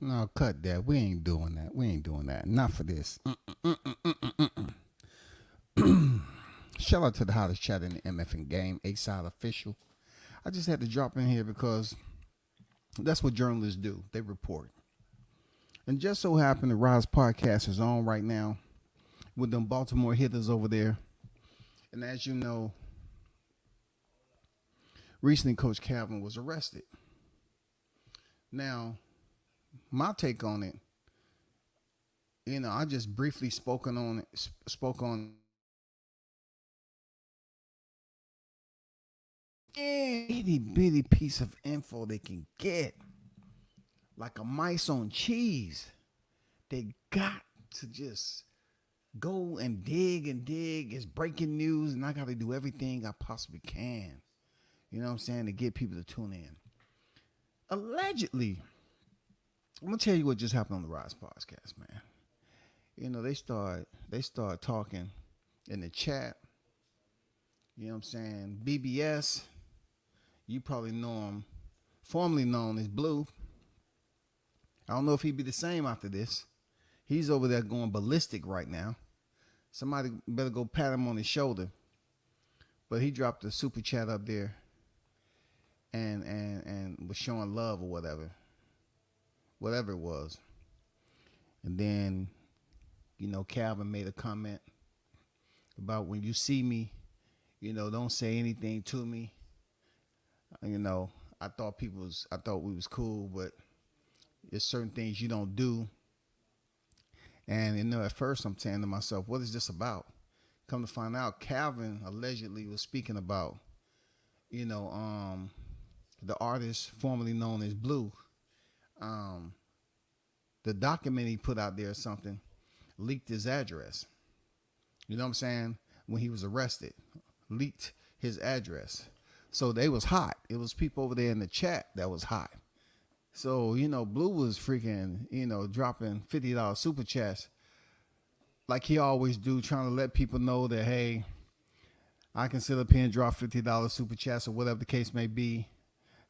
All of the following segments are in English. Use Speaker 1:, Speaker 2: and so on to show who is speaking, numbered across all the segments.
Speaker 1: No, cut that. We ain't doing that. We ain't doing that. Not for this. Shout out to the hottest chat in the MFN game, A Side Official. I just had to drop in here because that's what journalists do. They report. And just so happened the Rise podcast is on right now with them Baltimore hitters over there. And as you know, recently Coach Calvin was arrested. Now, my take on it, I just briefly spoke on itty bitty piece of info they can get, like a mice on cheese. They got to just go and dig and dig. It's breaking news, and I got to do everything I possibly can. You know what I'm saying, to get people to tune in. Allegedly, I'm gonna tell you what just happened on the Rise podcast, man. They start talking in the chat. You know what I'm saying? BBS, you probably know him, formerly known as Blue. I don't know if he'd be the same after this. He's over there going ballistic right now. Somebody better go pat him on his shoulder. But he dropped a super chat up there and was showing love or whatever it was. And then, Calvin made a comment about, when you see me, don't say anything to me. I thought we was cool, but there's certain things you don't do. And at first I'm saying to myself, what is this about? Come to find out, Calvin allegedly was speaking about, the artist formerly known as Blue. The document he put out there or something leaked his address. You know what I'm saying? When he was arrested, leaked his address. So they was hot. It was people over there in the chat that was hot. So, Blue was freaking, dropping $50 super chats like he always do, trying to let people know that, hey, I can sit up here and drop $50 super chats or whatever the case may be,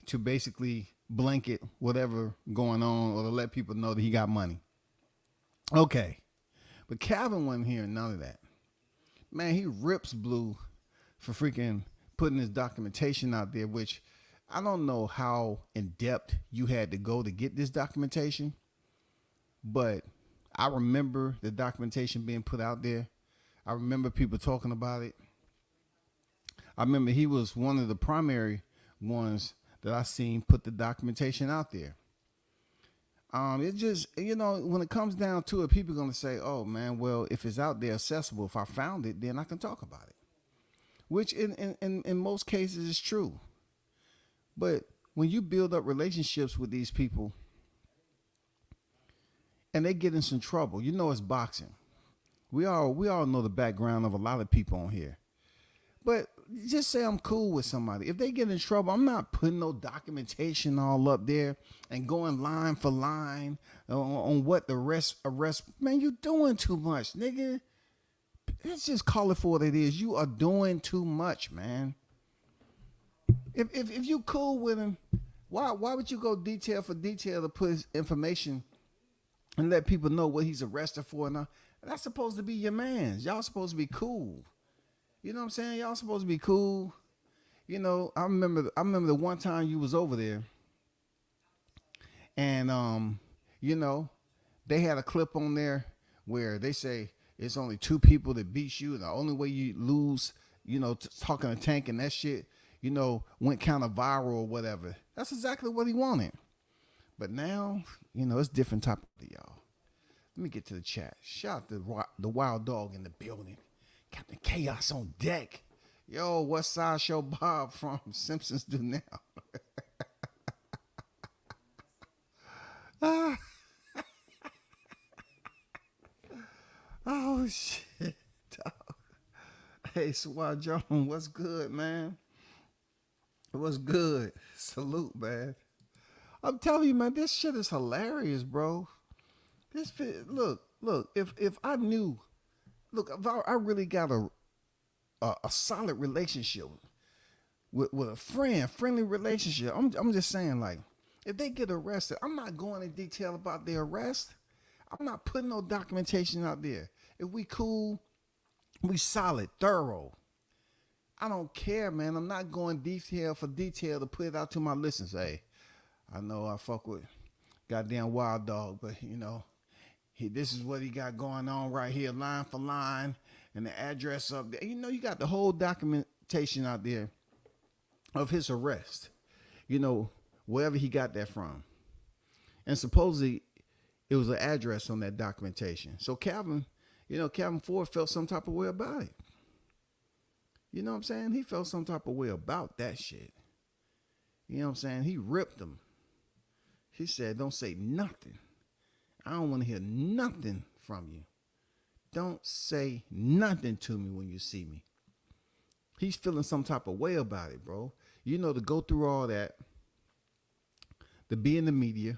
Speaker 1: to basically blanket whatever going on, or to let people know that he got money. Okay. But Calvin wasn't hearing none of that. Man, he rips Blue for freaking putting his documentation out there, which I don't know how in depth you had to go to get this documentation, but I remember the documentation being put out there. I remember people talking about it. I remember he was one of the primary ones that I seen put the documentation out there. It just, when it comes down to it, people are going to say, oh man, well, if it's out there accessible, if I found it, then I can talk about it, which in most cases is true. But when you build up relationships with these people and they get in some trouble, it's boxing. We all know the background of a lot of people on here. But just say I'm cool with somebody. If they get in trouble, I'm not putting no documentation all up there and going line for line on what the arrest. Man, you doing too much, nigga. Let's just call it for what it is. You are doing too much, man. If you cool with him, why would you go detail for detail to put his information and let people know what he's arrested for? Now, that's supposed to be your man's. Y'all supposed to be cool. You know what I'm saying? Y'all supposed to be cool. I remember the one time you was over there, and they had a clip on there where they say it's only two people that beat you, and the only way you lose, talking to Tank and that shit, went kind of viral or whatever. That's exactly what he wanted. But now, it's different type of y'all. Let me get to the chat. Shout out to the wild dog in the building. Captain Chaos on deck. Yo, what side show Bob from Simpsons do now? Oh, shit. Hey, Swat Jones, what's good, man? What's good? Salute, man. I'm telling you, man, this shit is hilarious, bro. Look. If I knew, if I really got a solid relationship with a friendly relationship. I'm just saying, like, If they get arrested, I'm not going in detail about their arrest. I'm not putting no documentation out there. If we cool, we solid, thorough. I don't care, man. I'm not going detail for detail to put it out to my listeners. Hey, I know I fuck with goddamn Wild Dog, but this is what he got going on right here, line for line, and the address up there. You got the whole documentation out there of his arrest. Wherever he got that from. And supposedly it was an address on that documentation. So Calvin Ford felt some type of way about it. You know what I'm saying? He felt some type of way about that shit. You know what I'm saying? He ripped him. He said, don't say nothing. I don't want to hear nothing from you. Don't say nothing to me when you see me. He's feeling some type of way about it, bro. To go through all that, to be in the media.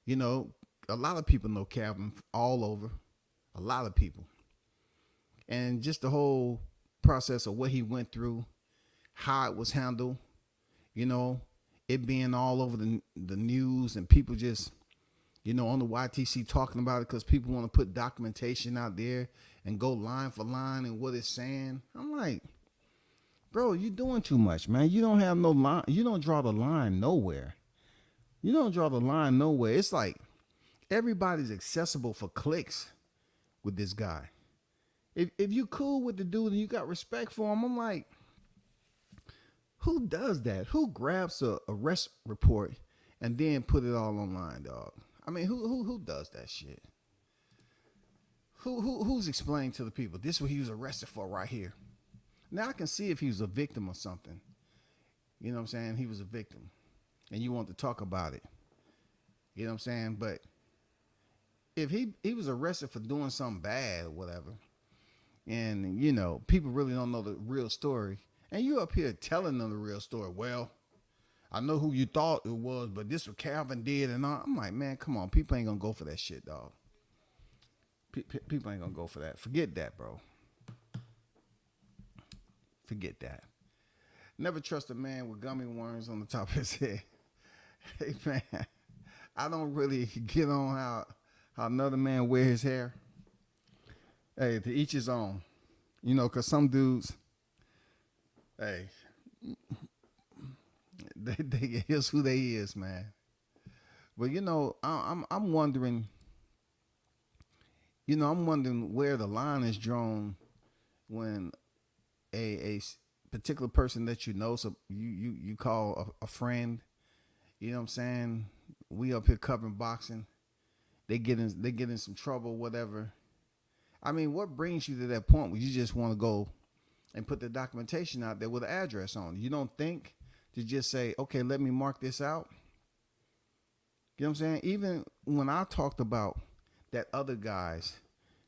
Speaker 1: A lot of people know Calvin all over. A lot of people. And just the whole process of what he went through, how it was handled, it being all over the news and people just, on the YTC talking about it because people want to put documentation out there and go line for line and what it's saying. I'm like, bro, you're doing too much, man. You don't have no line. You don't draw the line nowhere. It's like everybody's accessible for clicks with this guy. If you cool with the dude and you got respect for him, I'm like, who does that? Who grabs a arrest report and then put it all online, dog? I mean, who does that shit? Who's explaining to the people this is what he was arrested for right here? Now I can see if he was a victim or something. You know what I'm saying? He was a victim. And you want to talk about it. You know what I'm saying? But if he was arrested for doing something bad or whatever, and, people really don't know the real story, and you up here telling them the real story, well, I know who you thought it was, but this what Calvin did and all. I'm like, man, come on. People ain't going to go for that shit, dog. People ain't going to go for that. Forget that, bro. Forget that. Never trust a man with gummy worms on the top of his head. Hey, man, I don't really get on how another man wear his hair. Hey, to each his own. Because some dudes, hey, they here's who they is, man. But, I'm wondering, where the line is drawn when a particular person that so you call a friend, you know what I'm saying? We up here covering boxing. They get in some trouble, whatever. I mean, what brings you to that point where you just want to go and put the documentation out there with an address on it? You don't think to just say, okay, let me mark this out? You know what I'm saying? Even when I talked about that other guy's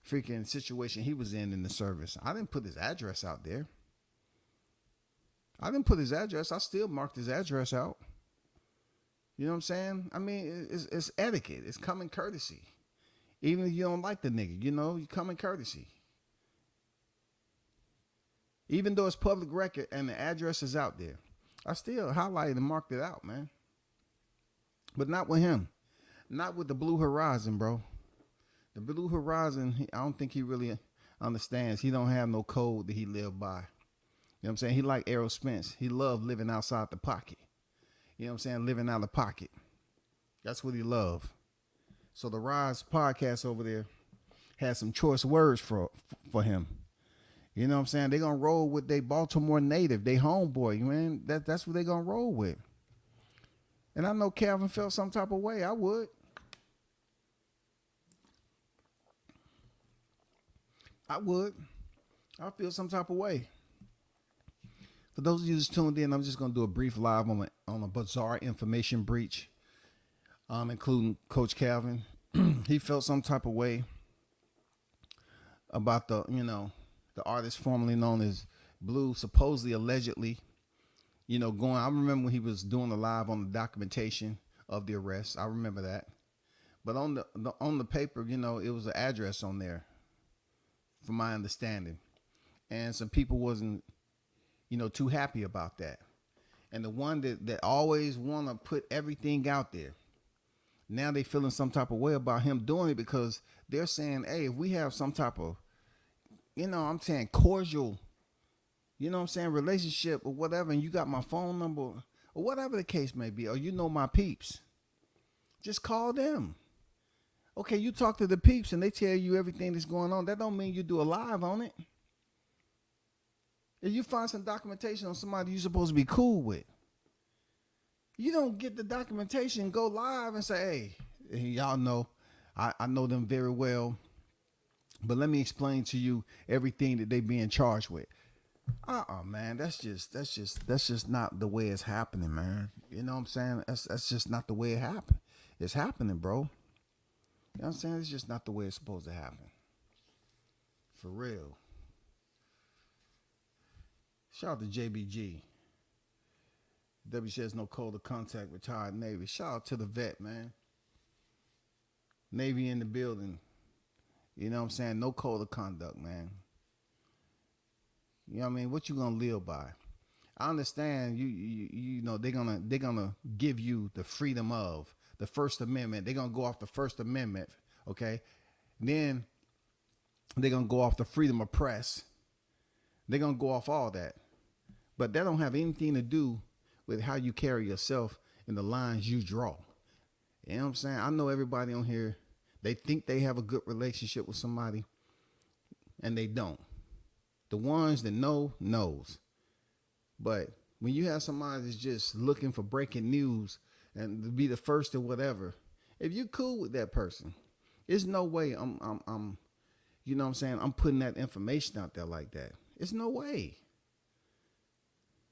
Speaker 1: freaking situation he was in the service, I didn't put his address out there. I still marked his address out. You know what I'm saying? I mean, it's etiquette. It's common courtesy. Even if you don't like the nigga, you common courtesy. Even though it's public record and the address is out there, I still highlighted and marked it out, man. But not with him. Not with the Blue Horizon, bro. The Blue Horizon, I don't think he really understands. He don't have no code that he lived by. You know what I'm saying? He like Errol Spence. He loved living outside the pocket. You know what I'm saying? Living out of pocket. That's what he loved. So the Rise podcast over there has some choice words for him. You know what I'm saying? They're going to roll with they Baltimore native, they homeboy, man. That's what they're going to roll with. And I know Calvin felt some type of way. I would. I feel some type of way. For those of you who's tuned in, I'm just going to do a brief live on a bizarre information breach, including Coach Calvin. He felt some type of way about the artist formerly known as Blue, supposedly, allegedly, going. I remember when he was doing the live on the documentation of the arrest. I remember that. But on the paper, it was an address on there, from my understanding. And some people wasn't, too happy about that. And the one that always want to put everything out there, now they feeling some type of way about him doing it because they're saying, hey, if we have some type of, I'm saying cordial, I'm saying relationship or whatever, and you got my phone number or whatever the case may be, or my peeps, just call them. Okay, you talk to the peeps and they tell you everything that's going on. That don't mean you do a live on it. If you find some documentation on somebody you're supposed to be cool with, you don't get the documentation, go live and say, hey, y'all know, I know them very well, but let me explain to you everything that they being charged with. Man, that's just not the way it's happening, man. You know what I'm saying? That's just not the way it happened. It's happening, bro. You know what I'm saying? It's just not the way it's supposed to happen. For real. Shout out to JBG. W says no code of contact, retired Navy. Shout out to the vet, man. Navy in the building. You know what I'm saying? No code of conduct, man. You know what I mean? What you gonna live by? I understand you know they're gonna give you the freedom of the First Amendment. They're gonna go off the First Amendment, okay? Then they're gonna go off the freedom of press. They're gonna go off all that. But that don't have anything to do with how you carry yourself and the lines you draw. You know what I'm saying? I know everybody on here, they think they have a good relationship with somebody, and they don't. The ones that knows. But when you have somebody that's just looking for breaking news and to be the first or whatever, if you're cool with that person, there's no way I'm you know what I'm saying, I'm putting that information out there like that. It's no way.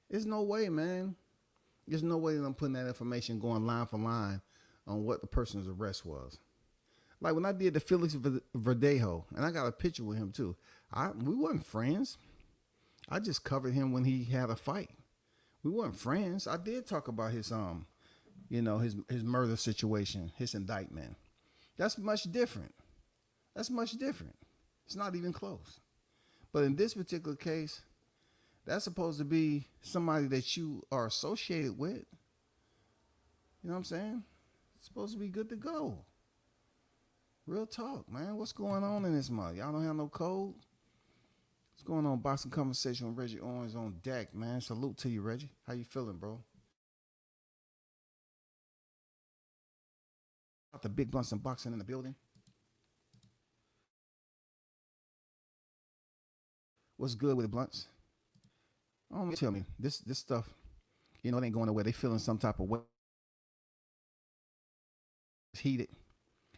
Speaker 1: There's no way, man. There's no way that I'm putting that information going line for line on what the person's arrest was. Like when I did the Felix Verdejo, and I got a picture with him too. We weren't friends. I just covered him when he had a fight. We weren't friends. I did talk about his his murder situation, his indictment. That's much different. That's much different. It's not even close. But in this particular case, that's supposed to be somebody that you are associated with. You know what I'm saying? It's supposed to be good to go. Real talk, man. What's going on in this month? Y'all don't have no code? What's going on? Boxing Conversation with Reggie Owens on deck, man. Salute to you, Reggie. How you feeling, bro? Got the big blunts and boxing in the building. What's good with the blunts? Oh, tell me, this stuff, it ain't going nowhere. They feeling some type of way. It's heated.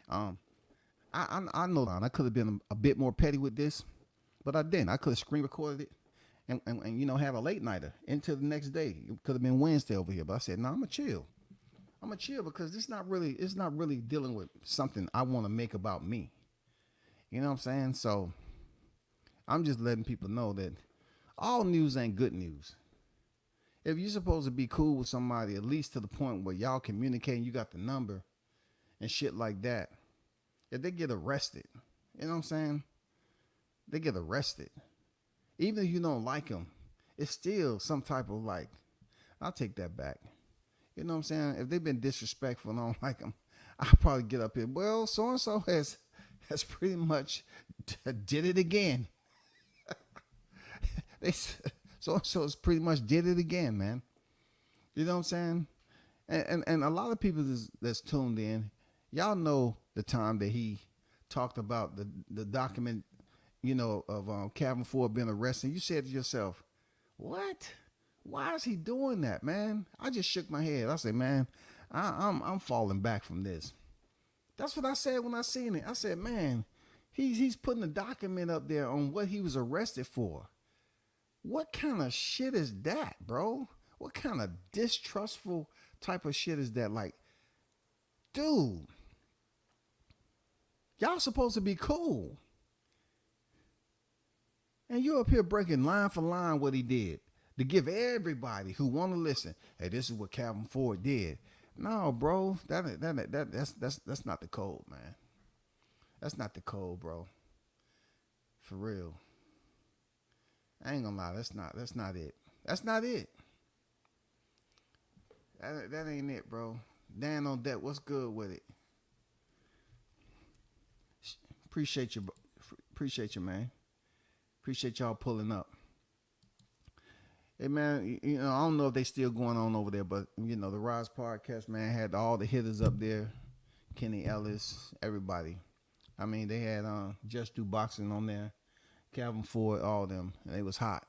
Speaker 1: I know I could have been a bit more petty with this, but I didn't. I could have screen recorded it and have a late nighter into the next day. It could have been Wednesday over here, but I said, no, I'm gonna chill. I'm gonna chill because it's not really dealing with something I want to make about me. You know what I'm saying? So I'm just letting people know that all news ain't good news. If you're supposed to be cool with somebody, at least to the point where y'all communicating, you got the number and shit like that, if they get arrested, you know what I'm saying? They get arrested. Even if you don't like them, it's still some type of like, I'll take that back. You know what I'm saying? If they've been disrespectful and I don't like them, I'll probably get up here. Well, so-and-so has pretty much did it again. So it's pretty much did it again, man. You know what I'm saying? And a lot of people that's tuned in, y'all know the time that he talked about the document, of Calvin Ford being arrested. You said to yourself, what? Why is he doing that, man? I just shook my head. I said, man, I'm falling back from this. That's what I said when I seen it. I said, man, he's putting a document up there on what he was arrested for. What kind of shit is that, bro? What kind of distrustful type of shit is that? Like, dude, y'all supposed to be cool. And you up here breaking line for line what he did to give everybody who want to listen, hey, this is what Calvin Ford did. No, bro, that's not the code, man. That's not the code, bro. For real. I ain't gonna lie, that's not it. That's not it. That ain't it, bro. Dan on deck. What's good with it? Appreciate you. Appreciate you, man. Appreciate y'all pulling up. Hey man, I don't know if they still going on over there, but the Rise podcast, man, had all the hitters up there. Kenny Ellis, everybody. I mean, they had Just Do Boxing on there, Calvin Ford, all of them, and they was hot.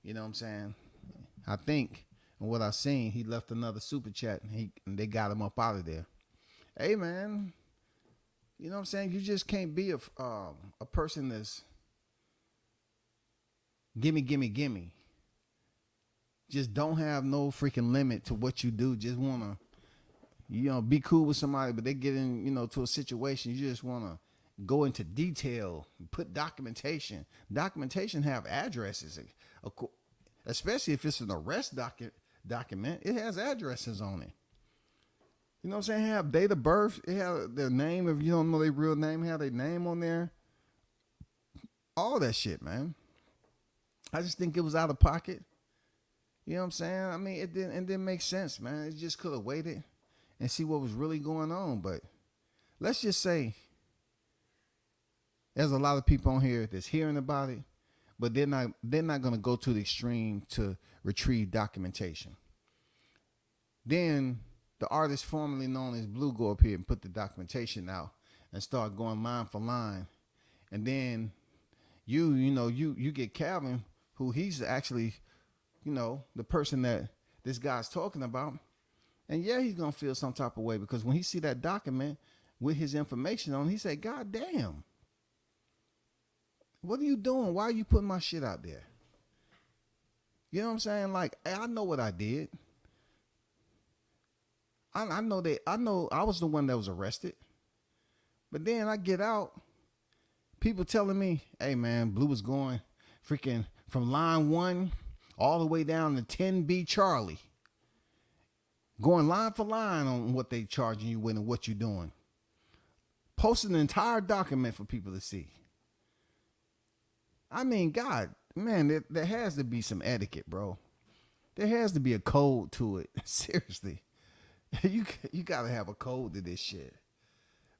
Speaker 1: You know what I'm saying? I think, and what I seen, he left another super chat, and they got him up out of there. Hey man, you know what I'm saying? You just can't be a person that's gimme, gimme, gimme. Just don't have no freaking limit to what you do. Just wanna, be cool with somebody, but they get in, to a situation. You just wanna go into detail, put documentation. Documentation have addresses, especially if it's an arrest document. It has addresses on it. You know what I'm saying? Have date of birth. It have their name. If you don't know their real name, have their name on there. All that shit, man. I just think it was out of pocket. You know what I'm saying? I mean, it didn't make sense, man. It just could have waited and see what was really going on. But let's just say there's a lot of people on here that's hearing about it, but they're not going to go to the extreme to retrieve documentation. Then the artist formerly known as Blue go up here and put the documentation out and start going line for line. And then you get Calvin, who he's actually, the person that this guy's talking about. And yeah, he's going to feel some type of way because when he see that document with his information on, he said, God damn, what are you doing? Why are you putting my shit out there? You know what I'm saying? Like, I know what I did. I know I was the one that was arrested. But then I get out, people telling me, hey man, Blue was going freaking from line 1 all the way down to 10B Charlie. Going line for line on what they charging you with and what you're doing. Posting an entire document for people to see. I mean, God, man, there has to be some etiquette, bro. There has to be a code to it. Seriously. You got to have a code to this shit.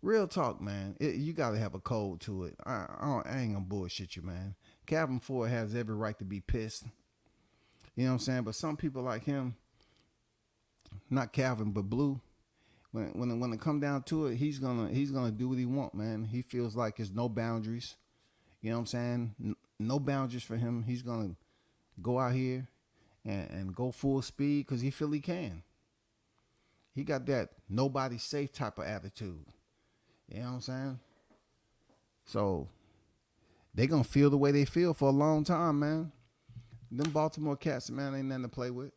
Speaker 1: Real talk, man. You got to have a code to it. I ain't gonna bullshit you, man. Calvin Ford has every right to be pissed. You know what I'm saying? But some people like him, not Calvin, but Blue, when it come down to it, he's gonna do what he want, man. He feels like there's no boundaries. You know what I'm saying? No boundaries for him. He's gonna go out here and go full speed because he feel he can. He got that nobody safe type of attitude. You know what I'm saying? So they gonna feel the way they feel for a long time, man. Them Baltimore Cats, man, ain't nothing to play with.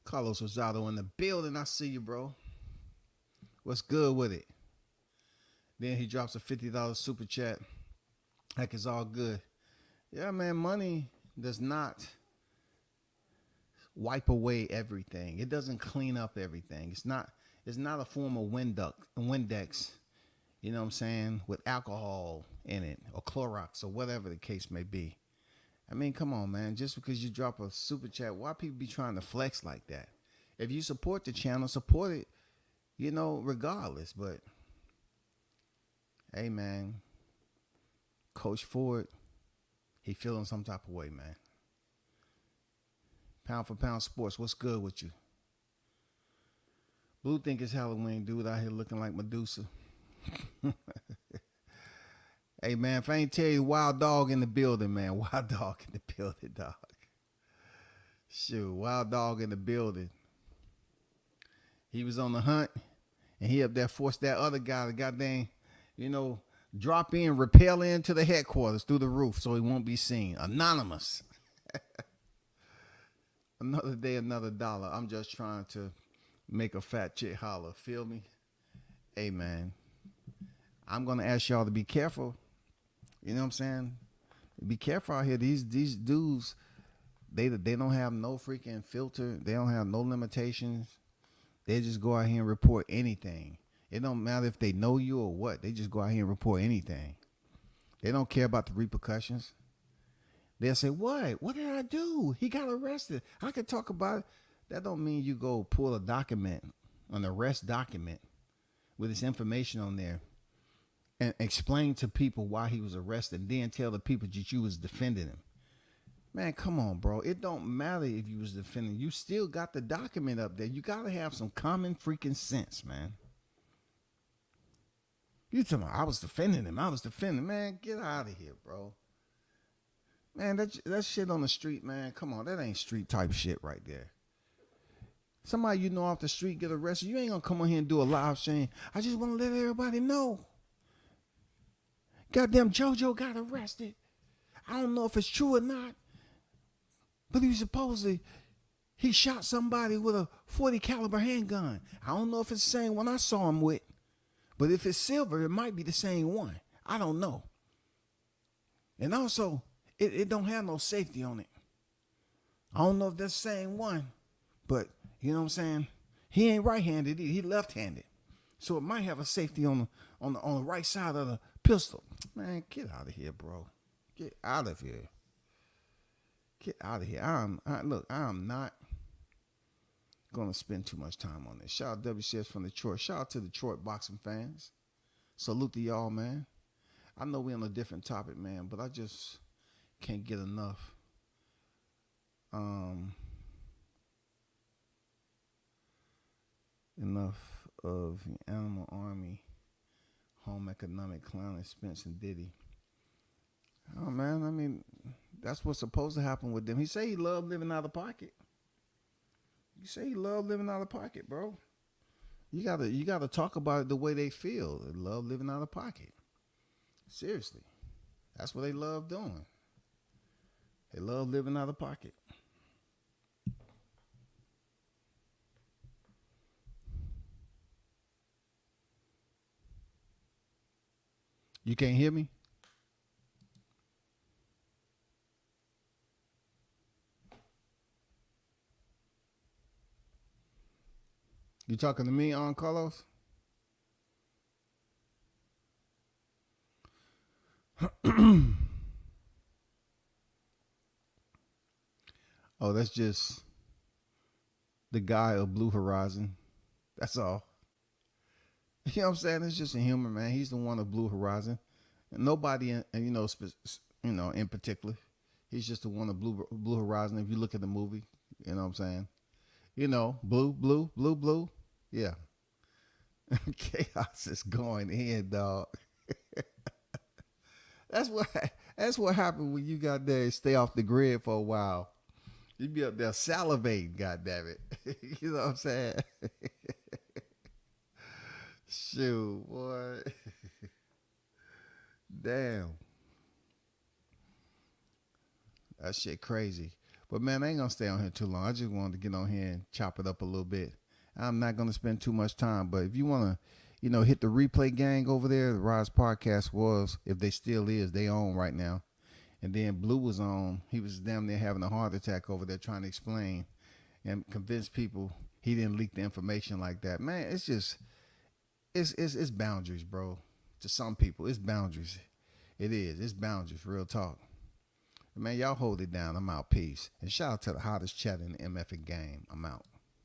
Speaker 1: Carlos Rosado in the building. I see you, bro. What's good with it? Then he drops a $50 super chat. Like it's all good. Yeah, man, money does not wipe away everything. It doesn't clean up everything. It's not a form of Windex, you know what I'm saying, with alcohol in it or Clorox or whatever the case may be. I mean, come on, man. Just because you drop a super chat, why people be trying to flex like that? If you support the channel, support it, regardless. But, hey, man, Coach Ford, he feeling some type of way, man. Pound for Pound Sports, what's good with you? Blue think it's Halloween, dude out here looking like Medusa. Hey, man, if I ain't tell you, Wild Dog in the building, man. Wild Dog in the building, dog. Shoot, Wild Dog in the building. He was on the hunt, and he up there forced that other guy to goddamn, drop in, rappel into the headquarters through the roof so he won't be seen. Anonymous. Another day, another dollar. I'm just trying to make a fat chick holler. Feel me? Hey, man. I'm going to ask y'all to be careful. You know what I'm saying? Be careful out here. These dudes, they don't have no freaking filter. They don't have no limitations. They just go out here and report anything. It don't matter if they know you or what. They just go out here and report anything. They don't care about the repercussions. They'll say, what? What did I do? He got arrested. I could talk about it. That don't mean you go pull a document, an arrest document with this information on there and explain to people why he was arrested and then tell the people that you was defending him. Man, come on, bro. It don't matter if you was defending. You still got the document up there. You got to have some common freaking sense, man. You tell me, I was defending him. Man, get out of here, bro. Man, that shit on the street, man. Come on, that ain't street type shit right there. Somebody you know off the street get arrested, you ain't gonna come on here and do a live saying, I just want to let everybody know. Goddamn JoJo got arrested. I don't know if it's true or not, but he shot somebody with a .40 caliber handgun. I don't know if it's the same one I saw him with, but if it's silver, it might be the same one. I don't know. And also, it don't have no safety on it. I don't know if that's the same one, but you know what I'm saying? He ain't right-handed, he left-handed. So it might have a safety on the right side of the pistol. Man, get out of here, bro. Get out of here. Get out of here. I am not gonna spend too much time on this. Shout out WCS from Detroit. Shout out to Detroit boxing fans. Salute to y'all, man. I know we're on a different topic, man, but I just can't get enough. Enough of the Animal Army, Home Economic Clown Expense and Diddy. Oh man, I mean, that's what's supposed to happen with them. He say he loved living out of pocket. You say he loved living out of pocket, bro. You gotta talk about it the way they feel. They love living out of pocket. Seriously, that's what they love doing. They love living out of pocket. You can't hear me? You talking to me, Carlos? Oh, that's just the guy of Blue Horizon. That's all. You know what I'm saying? It's just a human, man. He's the one of Blue Horizon. And nobody, in particular. He's just the one of Blue Horizon. If you look at the movie, you know what I'm saying? You know, blue. Yeah. Chaos is going in, dog. That's what happened when you got there and stay off the grid for a while. You be up there salivating, goddammit. You know what I'm saying? Shoot, boy. Damn. That shit crazy. But man, I ain't gonna stay on here too long. I just wanted to get on here and chop it up a little bit. I'm not gonna spend too much time, but if you wanna, hit the replay gang over there, the Rise Podcast was, if they still is, they on right now. And then Blue was on. He was damn near having a heart attack over there trying to explain and convince people he didn't leak the information like that. Man, it's just, it's boundaries, bro. To some people, it's boundaries. It is. It's boundaries, real talk. Man, y'all hold it down. I'm out. Peace. And shout out to the hottest chat in the MF game. I'm out.